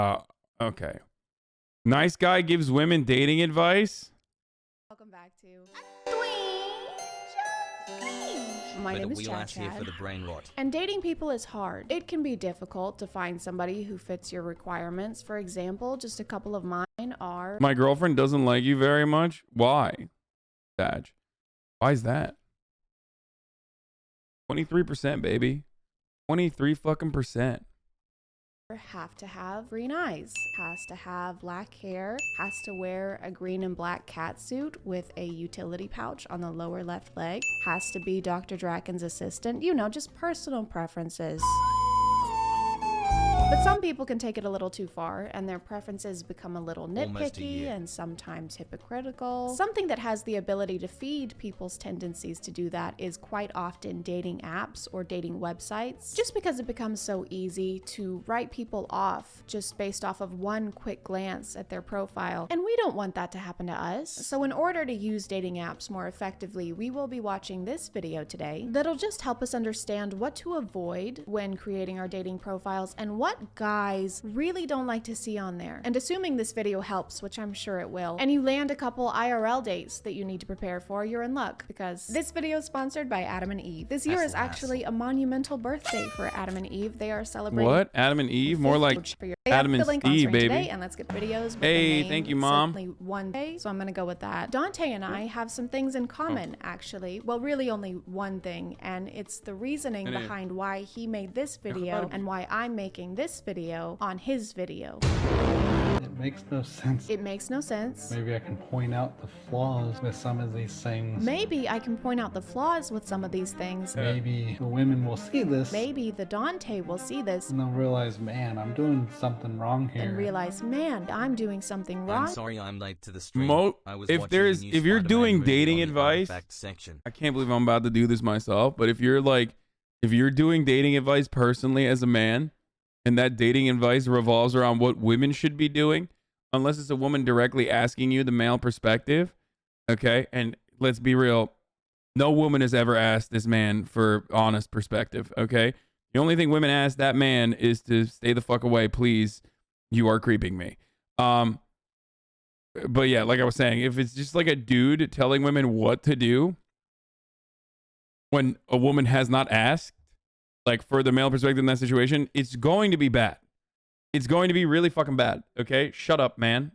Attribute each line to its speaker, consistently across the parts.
Speaker 1: Uh, okay. Nice guy gives women dating advice.
Speaker 2: Welcome back to My name is Chad
Speaker 3: here for the brain rot.
Speaker 2: And dating people is hard. It can be difficult to find somebody who fits your requirements. For example, just a couple of mine are...
Speaker 1: My girlfriend doesn't like you very much. Why? Sag. Why is that? 23%, baby. 23 fucking percent.
Speaker 2: Have to have green eyes, has to have black hair, has to wear a green and black cat suit with a utility pouch on the lower left leg, has to be Dr. Draken's assistant, you know, just personal preferences. But some people can take it a little too far and their preferences become a little nitpicky and sometimes hypocritical. Something that has the ability to feed people's tendencies to do that is quite often dating apps or dating websites, just because it becomes so easy to write people off just based off of one quick glance at their profile. And we don't want that to happen to us. So in order to use dating apps more effectively, we will be watching this video today that'll just help us understand what to avoid when creating our dating profiles and what guys really don't like to see on there. And assuming this video helps, which I'm sure it will, and you land a couple IRL dates that you need to prepare for, you're in luck, because this video is sponsored by Adam and Eve. This year is actually a monumental birthday for Adam and Eve. They are celebrating...
Speaker 1: What? Adam and Eve? More like Adam and Steve, baby.
Speaker 2: And let's get videos.
Speaker 1: Hey, thank you, Mom.
Speaker 2: Only one day, so I'm gonna go with that. Dante and I have some things in common, actually. Well, really only one thing, and it's the reasoning behind why he made this video and why I'm making this video on his video.
Speaker 4: It makes no sense.
Speaker 2: It makes no sense.
Speaker 4: Maybe I can point out the flaws with some of these things.
Speaker 2: Maybe I can point out the flaws with some of these things.
Speaker 4: Maybe the women will see this.
Speaker 2: Maybe the Dante will see this.
Speaker 4: And they'll realize, man, I'm doing something wrong here.
Speaker 2: And realize, man, I'm doing something wrong.
Speaker 3: I'm sorry I'm late to the stream.
Speaker 1: If you're doing dating advice, I can't believe I'm about to do this myself, but if you're doing dating advice personally as a man, and that dating advice revolves around what women should be doing, unless it's a woman directly asking you the male perspective, okay? And let's be real, no woman has ever asked this man for honest perspective, okay? The only thing women ask that man is to stay the fuck away, please. You are creeping me. But yeah, like I was saying, if it's just like a dude telling women what to do when a woman has not asked, like for the male perspective in that situation, it's going to be bad. It's going to be really fucking bad. Okay? Shut up, man.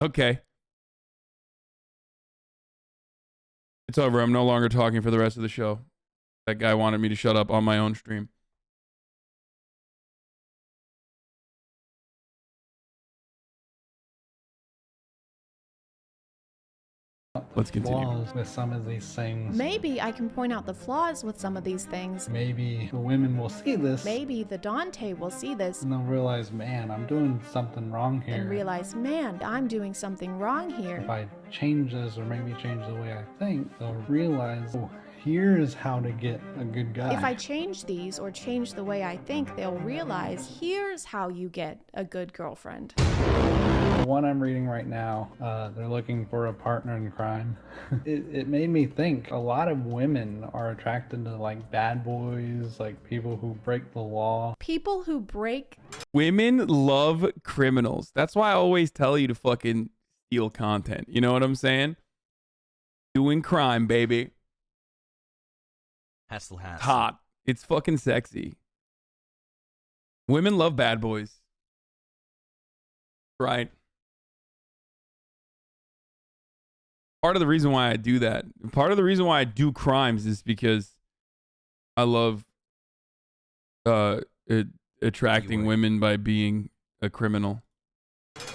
Speaker 1: Okay. It's over. I'm no longer talking for the rest of the show. That guy wanted me to shut up on my own stream. Let's continue.
Speaker 4: With some of these things.
Speaker 2: Maybe I can point out the flaws with some of these things.
Speaker 4: Maybe the women will see this.
Speaker 2: Maybe the Dante will see this.
Speaker 4: And they'll realize, man, I'm doing something wrong here.
Speaker 2: And realize, man, I'm doing something wrong here.
Speaker 4: If I change this or maybe change the way I think, they'll realize, oh, here's how to get a good guy.
Speaker 2: If I change these or change the way I think, they'll realize, here's how you get a good girlfriend.
Speaker 4: The one I'm reading right now, they're looking for a partner in crime. It made me think a lot of women are attracted to like bad boys, like people who break the law.
Speaker 2: People who break...
Speaker 1: Women love criminals. That's why I always tell you to fucking steal content. You know what I'm saying? Doing crime, baby.
Speaker 3: Hassle.
Speaker 1: Hot. It's fucking sexy. Women love bad boys. Right. Part of the reason why I do that, part of the reason why I do crimes is because I love attracting women by being a criminal.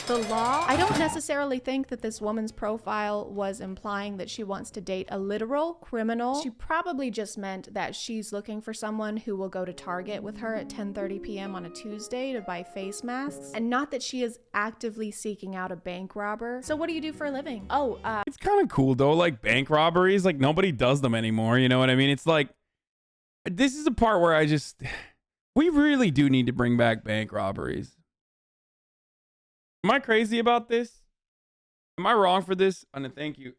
Speaker 2: The law? I don't necessarily think that this woman's profile was implying that she wants to date a literal criminal. She probably just meant that she's looking for someone who will go to Target with her at 10:30 p.m. on a Tuesday to buy face masks, and not that she is actively seeking out a bank robber. So what do you do for a living? Oh,
Speaker 1: it's kind of cool though, like bank robberies, like nobody does them anymore, you know what I mean? It's like, this is the part where we really do need to bring back bank robberies. Am I crazy about this? Am I wrong for this? And thank you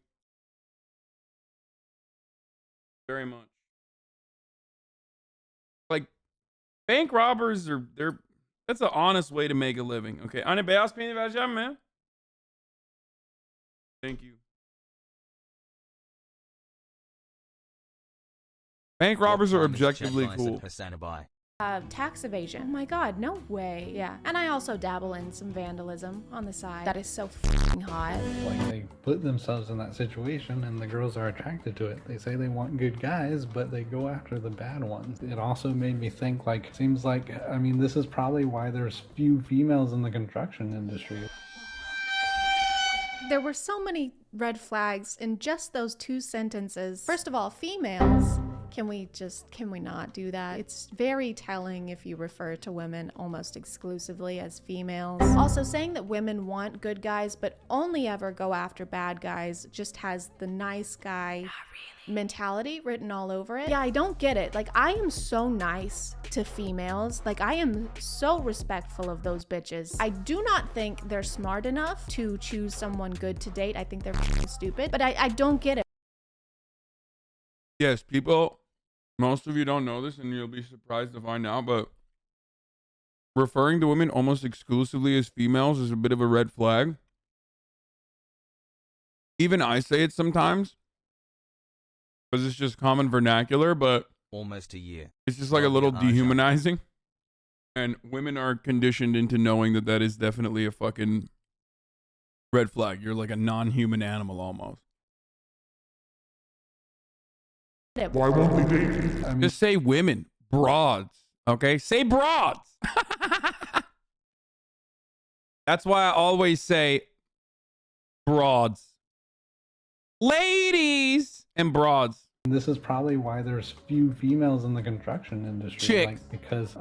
Speaker 1: very much. Like, bank robbers they're That's an honest way to make a living. Okay. Anne beyaz peynir vereceğim mi? Thank you. Bank robbers are objectively cool.
Speaker 3: Hasanabi.
Speaker 2: Tax evasion. Oh my god, no way. Yeah. And I also dabble in some vandalism on the side. That is so f***ing hot.
Speaker 4: Like, they put themselves in that situation and the girls are attracted to it. They say they want good guys, but they go after the bad ones. It also made me think, like, seems like, I mean, this is probably why there's few females in the construction industry.
Speaker 2: There were so many red flags in just those 2 sentences. First of all, females. Can we not do that? It's very telling if you refer to women almost exclusively as females. Also, saying that women want good guys but only ever go after bad guys just has the nice guy mentality written all over it. Yeah, I don't get it. Like, I am so nice to females. Like, I am so respectful of those bitches. I do not think they're smart enough to choose someone good to date. I think they're stupid, but I don't get it.
Speaker 1: Yes, people, most of you don't know this and you'll be surprised to find out, but referring to women almost exclusively as females is a bit of a red flag. Even I say it sometimes because it's just common vernacular, but
Speaker 3: almost a year.
Speaker 1: It's just like a little dehumanizing. And women are conditioned into knowing that that is definitely a fucking red flag. You're like a non-human animal almost.
Speaker 4: Why won't we date?
Speaker 1: Just say women, broads, okay? Say broads. That's why I always say broads. Ladies and broads.
Speaker 4: This is probably why there's few females in the construction industry.
Speaker 1: Chicks.
Speaker 4: Like, because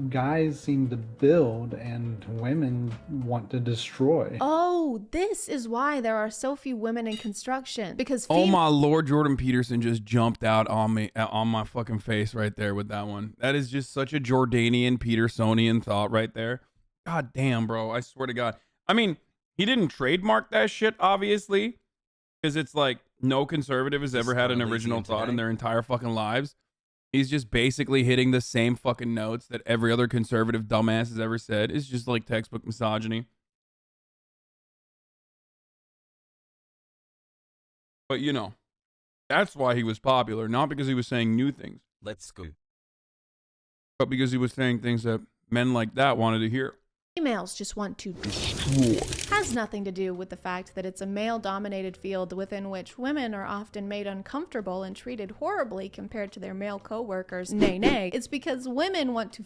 Speaker 4: guys seem to build and women want to destroy.
Speaker 2: Oh, this is why there are so few women in construction. Because
Speaker 1: oh my Lord, Jordan Peterson just jumped out on me, on my fucking face right there with that one. That is just such a Jordanian, Petersonian thought right there. God damn, bro. I swear to God. I mean, he didn't trademark that shit, obviously, because it's like no conservative has ever had an original thought in their entire fucking lives. He's just basically hitting the same fucking notes that every other conservative dumbass has ever said. It's just like textbook misogyny. But you know, that's why he was popular, not because he was saying new things.
Speaker 3: Let's go.
Speaker 1: But because he was saying things that men like that wanted to hear.
Speaker 2: Females just want to destroy. Has nothing to do with the fact that it's a male-dominated field within which women are often made uncomfortable and treated horribly compared to their male co-workers. Nay. It's because women want to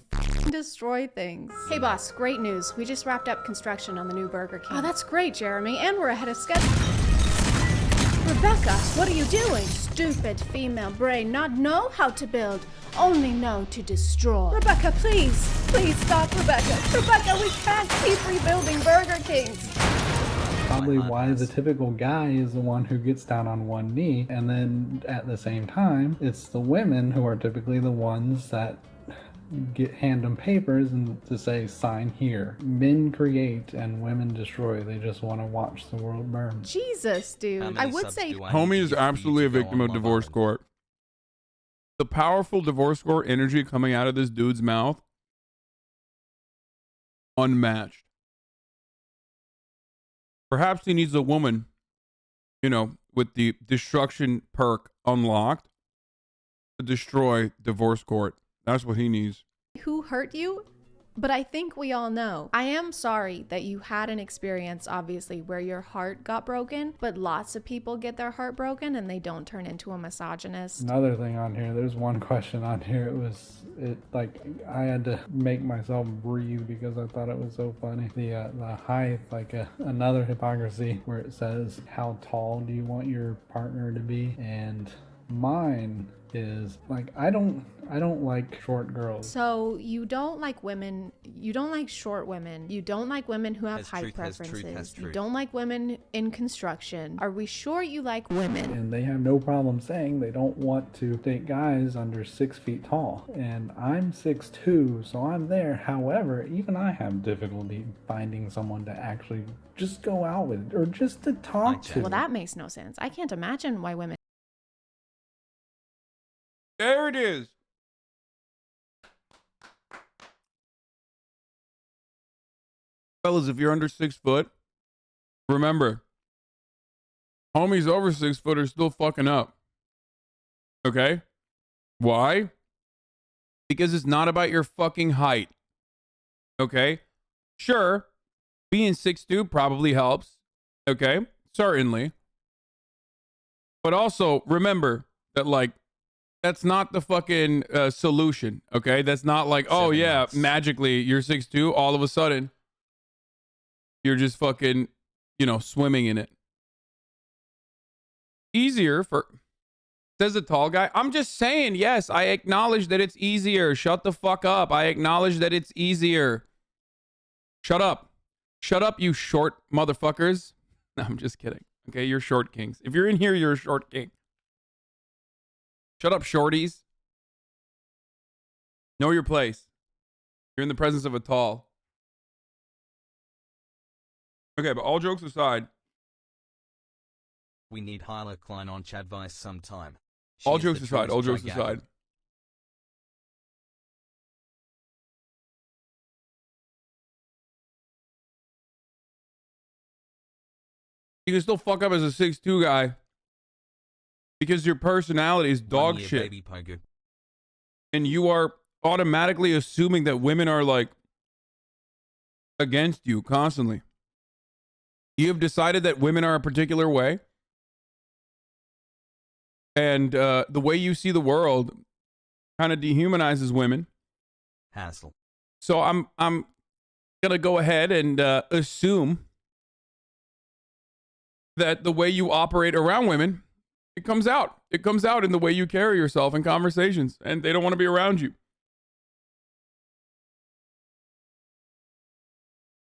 Speaker 2: destroy things. Hey boss, great news. We just wrapped up construction on the new Burger King. Oh, that's great, Jeremy, and we're ahead of schedule. Rebecca, what are you doing? Stupid female brain, not know how to build, only know to destroy. Rebecca, please stop, Rebecca. Rebecca, we can't keep rebuilding Burger Kings.
Speaker 4: Probably why the typical guy is the one who gets down on one knee, and then at the same time, it's the women who are typically the ones that hand them papers and to say sign here. Men create and women destroy. They just want to watch the world burn.
Speaker 2: Jesus, dude. I would say
Speaker 1: homie is absolutely a victim of divorce court. The powerful divorce court energy coming out of this dude's mouth, unmatched. Perhaps he needs a woman, you know, with the destruction perk unlocked to destroy divorce court. That's what he needs.
Speaker 2: Who hurt you? But I think we all know. I am sorry that you had an experience, obviously, where your heart got broken, but lots of people get their heart broken and they don't turn into a misogynist.
Speaker 4: Another thing on here, there's one question on here. Like, I had to make myself breathe because I thought it was so funny. The height, like another hypocrisy where it says, how tall do you want your partner to be? And mine is like, I don't like short girls.
Speaker 2: So you don't like women, you don't like short women, you don't like women who have height preferences, you don't like women in construction. Are we sure you like women?
Speaker 4: And they have no problem saying they don't want to date guys under 6 feet tall. And I'm 6'2", so I'm there. However, even I have difficulty finding someone to actually just go out with or just to talk to.
Speaker 2: Well, that makes no sense. I can't imagine why women.
Speaker 1: There it is. Fellas, if you're under 6 foot, remember, homies over 6 foot are still fucking up. Okay? Why? Because it's not about your fucking height. Okay? Sure, being 6'2" probably helps. Okay? Certainly. But also, remember that, like, that's not the fucking solution. Okay? That's not like, oh, yeah, magically, you're 6'2", all of a sudden, you're just fucking, you know, swimming in it. Easier for... Says the tall guy. I'm just saying, yes, I acknowledge that it's easier. Shut the fuck up. I acknowledge that it's easier. Shut up. Shut up, you short motherfuckers. No, I'm just kidding. Okay, you're short kings. If you're in here, you're a short king. Shut up, shorties. Know your place. You're in the presence of a tall. Okay, but all jokes aside.
Speaker 3: We need Hyla Klein on Chad Vice sometime.
Speaker 1: All jokes aside, all jokes aside. You can still fuck up as a 6'2" guy because your personality is dog shit. And you are automatically assuming that women are like against you constantly. You have decided that women are a particular way. And the way you see the world kind of dehumanizes women.
Speaker 3: Hassle.
Speaker 1: So I'm gonna go ahead and assume that the way you operate around women, it comes out. It comes out in the way you carry yourself in conversations, and they don't want to be around you.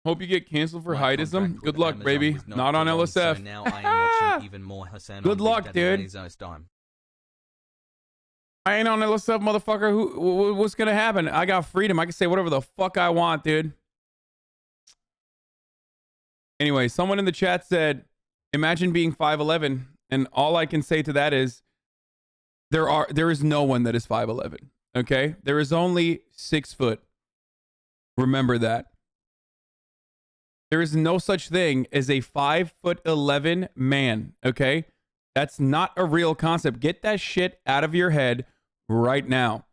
Speaker 1: Hope you get canceled for heightism. Good luck, baby. Not on LSF.
Speaker 3: So now I am watching even more Hasanabi.
Speaker 1: Good luck, dude. I ain't on LSF, motherfucker. What's gonna happen? I got freedom. I can say whatever the fuck I want, dude. Anyway, someone in the chat said, imagine being 5'11", and all I can say to that is, there is no one that is 5'11". Okay, there is only 6 foot. Remember that. There is no such thing as a 5'11" man. Okay, that's not a real concept. Get that shit out of your head right now.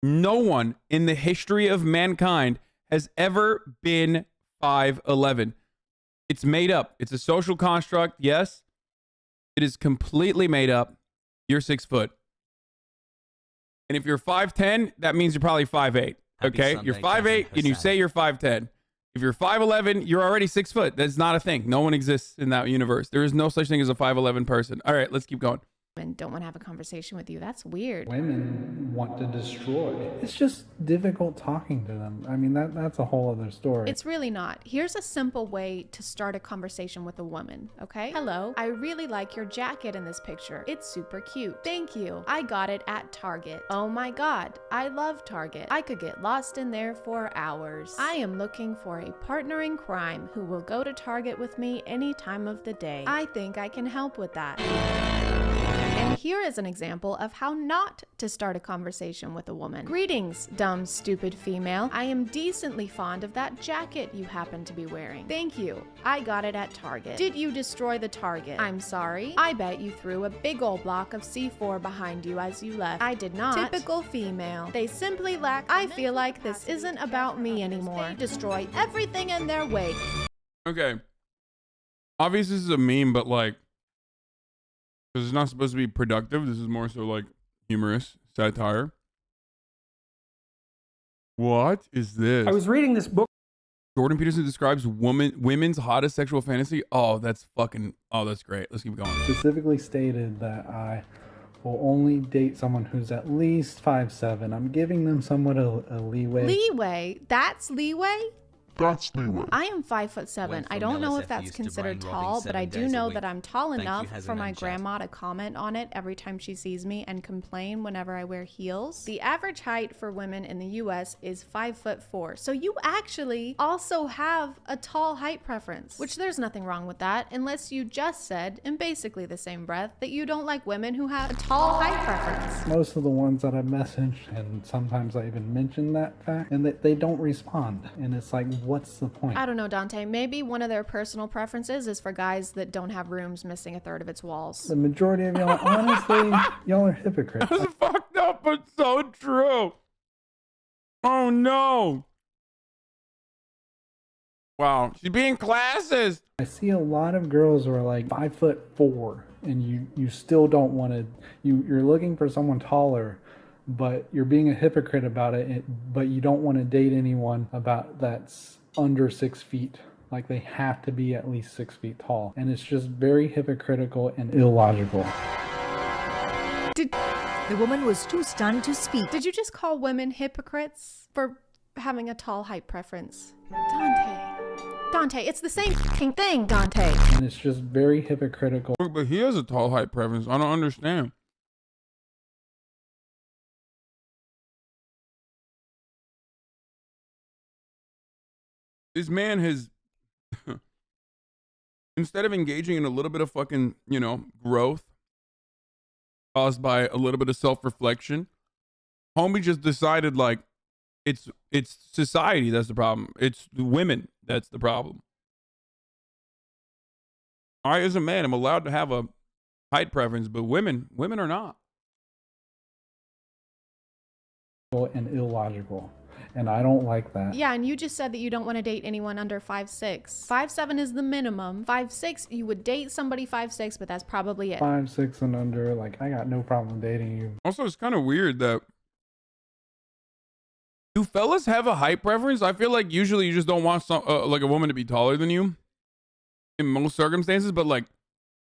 Speaker 1: No one in the history of mankind has ever been 5'11". It's made up. It's a social construct. Yes, it is completely made up. You're 6 foot. And if you're 5'10", that means you're probably 5'8". Okay, you're 5'8", and you say you're 5'10". If you're 5'11", you're already 6 foot. That's not a thing. No one exists in that universe. There is no such thing as a 5'11" person. All right, let's keep going.
Speaker 2: And don't want to have a conversation with you. That's weird.
Speaker 4: Women want to destroy. It's just difficult talking to them. I mean, that's a whole other story.
Speaker 2: It's really not. Here's a simple way to start a conversation with a woman, okay? Hello, I really like your jacket in this picture. It's super cute. Thank you. I got it at Target. Oh my God, I love Target. I could get lost in there for hours. I am looking for a partner in crime who will go to Target with me any time of the day. I think I can help with that. And here is an example of how not to start a conversation with a woman. Greetings, dumb, stupid female. I am decently fond of that jacket you happen to be wearing. Thank you. I got it at Target. Did you destroy the Target? I'm sorry. I bet you threw a big old block of C4 behind you as you left. I did not. Typical female. They simply lack. I feel like this isn't about me anymore. They destroy everything in their way.
Speaker 1: Okay. Obviously, this is a meme, but like, because it's not supposed to be productive. This is more so like humorous satire. What is this?
Speaker 5: I was reading this book.
Speaker 1: Jordan Peterson describes women's hottest sexual fantasy. Oh, that's great. Let's keep going.
Speaker 4: Specifically stated that I will only date someone who's at least 5'7". I'm giving them somewhat a leeway.
Speaker 2: Leeway? That's leeway?
Speaker 6: That's leeway.
Speaker 2: I am 5'7". I don't know if that's considered tall, but I do know that I'm tall enough for my grandma to comment on it every time she sees me and complain whenever I wear heels. The average height for women in the US is 5'4". So you actually also have a tall height preference, which there's nothing wrong with that, unless you just said, in basically the same breath, that you don't like women who have a tall height preference.
Speaker 4: Most of the ones that I message, and sometimes I even mention that fact, and that they don't respond. And it's like, what's the point?
Speaker 2: I don't know, Dante. Maybe one of their personal preferences is for guys that don't have rooms missing a third of its walls.
Speaker 4: The majority of y'all, honestly, y'all are hypocrites.
Speaker 1: That's fucked up, but so true. Oh no. Wow, she's being classist.
Speaker 4: I see a lot of girls who are like 5'4", and you still don't want to. You're looking for someone taller, but you're being a hypocrite about it. But you don't want to date anyone about that's under 6 feet. Like they have to be at least 6 feet tall, and it's just very hypocritical and illogical.
Speaker 5: The woman was too stunned to speak.
Speaker 2: Did you just call women hypocrites for having a tall height preference? Dante, it's the same thing, Dante.
Speaker 4: And it's just very hypocritical.
Speaker 1: But he has a tall height preference. I don't understand. This man has, instead of engaging in a little bit of fucking, growth caused by a little bit of self-reflection, homie just decided like it's society that's the problem. It's women that's the problem. I, as a man, am allowed to have a height preference, but women are not.
Speaker 4: And illogical. And I don't like that.
Speaker 2: Yeah, and you just said that you don't want to date anyone under 5'6". 5'7" is the minimum. 5'6", you would date somebody 5'6", but that's probably it.
Speaker 4: 5'6" and under, like, I got no problem dating you.
Speaker 1: Also, it's kind of weird that, do fellas have a height preference? I feel like usually you just don't want like a woman to be taller than you in most circumstances, but like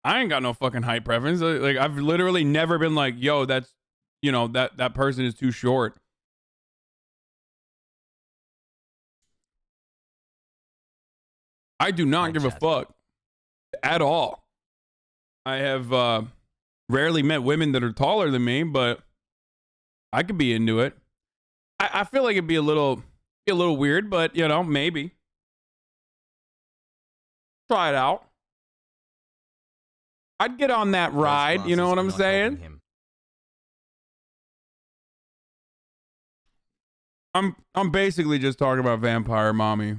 Speaker 1: I ain't got no fucking height preference. Like I've literally never been like, yo, that's, that person is too short. I do not give a fuck at all. I have rarely met women that are taller than me, but I could be into it. I feel like it'd be a little weird, but maybe. Try it out. I'd get on that ride, you know what I'm saying? I'm basically just talking about Vampire Mommy.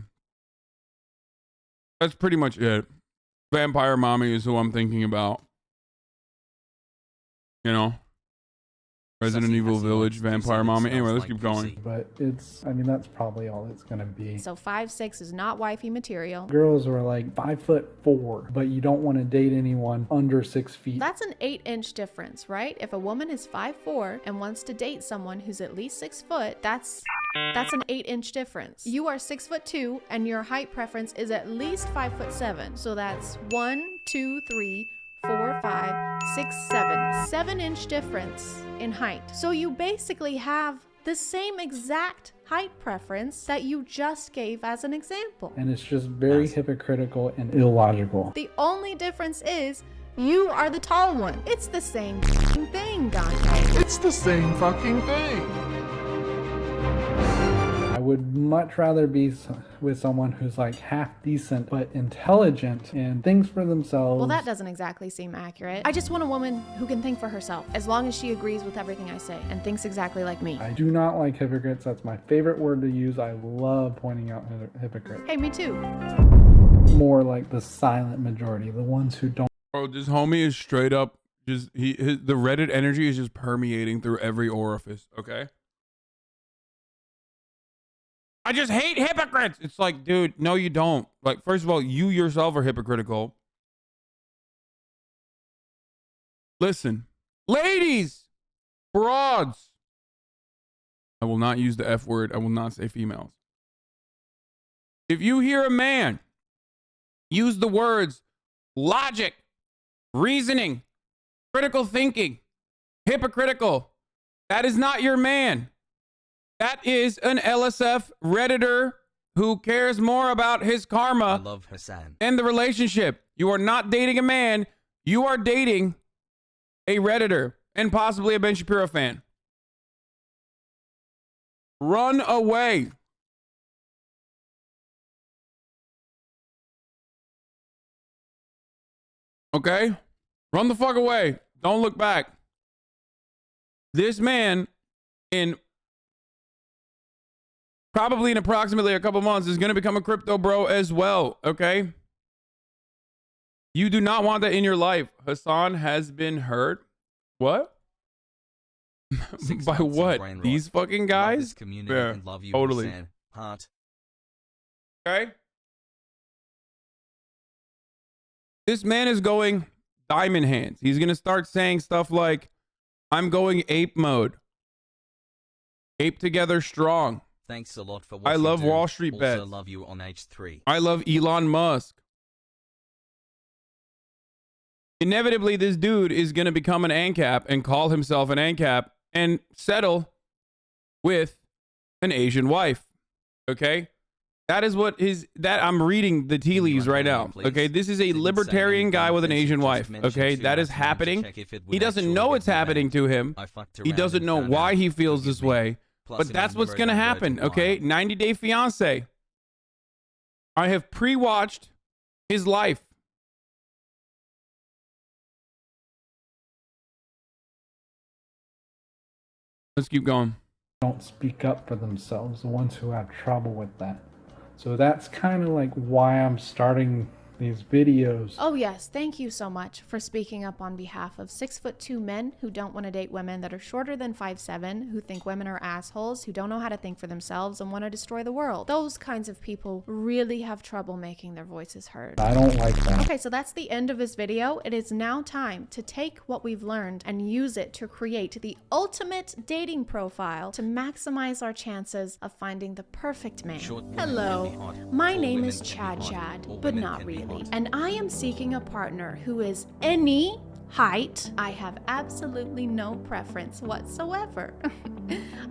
Speaker 1: That's pretty much it. Vampire Mommy is who I'm thinking about. Resident Evil Village, Vampire Mommy. Anyway, let's keep going.
Speaker 4: But that's probably all it's going to be.
Speaker 2: So 5'6" is not wifey material.
Speaker 4: Girls are like 5'4", but you don't want to date anyone under 6 feet.
Speaker 2: That's an 8-inch difference, right? If a woman is 5'4" and wants to date someone who's at least 6 foot, that's an 8-inch difference. You are 6'2", and your height preference is at least 5'7". So that's 1, 2, 3, 4, 5, 6, 7. 7-inch difference in height. So you basically have the same exact height preference that you just gave as an example.
Speaker 4: And it's just very hypocritical and illogical.
Speaker 2: The only difference is you are the tall one. It's the same thing, Dante.
Speaker 6: It's the same fucking thing.
Speaker 4: I would much rather be with someone who's like half decent but intelligent and thinks for themselves.
Speaker 2: Well, that doesn't exactly seem accurate. I just want a woman who can think for herself, as long as she agrees with everything I say and thinks exactly like me.
Speaker 4: I do not like hypocrites. That's my favorite word to use. I love pointing out hypocrites.
Speaker 2: Hey, me too.
Speaker 4: More like the silent majority, the ones who don't.
Speaker 1: Bro, this homie is straight up just the Reddit energy is just permeating through every orifice, okay? I just hate hypocrites. It's like, dude, no, you don't. Like, first of all, you yourself are hypocritical. Listen, ladies, broads. I will not use the F word. I will not say females. If you hear a man use the words logic, reasoning, critical thinking, hypocritical, that is not your man. That is an LSF Redditor who cares more about his karma
Speaker 3: I love Hassan.
Speaker 1: and the relationship. You are not dating a man. You are dating a Redditor and possibly a Ben Shapiro fan. Run away. Okay? Run the fuck away. Don't look back. This man in probably in approximately a couple months, is going to become a crypto bro as well. Okay. You do not want that in your life. Hassan has been hurt. What? By what? These fucking guys? Yeah, totally. Okay. This man is going diamond hands. He's going to start saying stuff like, I'm going ape mode. Ape together strong.
Speaker 3: Thanks a lot for watching.
Speaker 1: I love Wall Street
Speaker 3: also
Speaker 1: bets.
Speaker 3: Love you on H3.
Speaker 1: I love Elon Musk. Inevitably, this dude is going to become an ANCAP and call himself an ANCAP and settle with an Asian wife. Okay? That is what that I'm reading the tea leaves right now. Okay? This is a libertarian guy with an Asian wife. Okay? That is happening. He doesn't know it's happening to him. He doesn't know why he feels this way. But that's what's going to happen. Okay? 90 Day Fiance. I have pre-watched his life. Let's keep going.
Speaker 4: Don't speak up for themselves, the ones who have trouble with that. So that's kind of like why I'm starting these videos.
Speaker 2: Oh yes, thank you so much for speaking up on behalf of 6'2" men who don't want to date women that are shorter than 5'7", who think women are assholes, who don't know how to think for themselves and want to destroy the world. Those kinds of people really have trouble making their voices heard.
Speaker 4: I don't like that.
Speaker 2: Okay, so that's the end of this video. It is now time to take what we've learned and use it to create the ultimate dating profile to maximize our chances of finding the perfect man. Hello, my name is Chad, but not really. And I am seeking a partner who is any height. I have absolutely no preference whatsoever.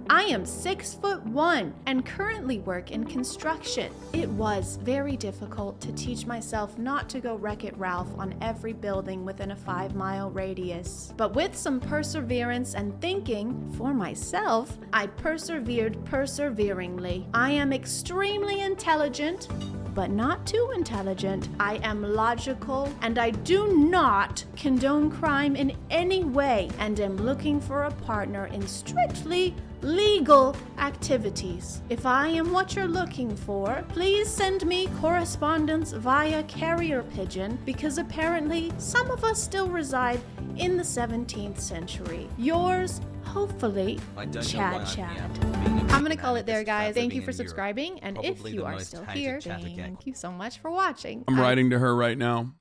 Speaker 2: I am 6'1" and currently work in construction. It was very difficult to teach myself not to go Wreck-It Ralph on every building within a 5-mile radius. But with some perseverance and thinking for myself, I persevered perseveringly. I am extremely intelligent, but not too intelligent. I am logical, and I do not condone crime in any way, and am looking for a partner in strictly legal activities. If I am what you're looking for, please send me correspondence via carrier pigeon, because apparently some of us still reside in the 17th century. Yours, hopefully, Chad. I'm gonna call it there, guys. Thank you for subscribing, and if you are still here, thank you so much for watching.
Speaker 1: I'm writing to her right now.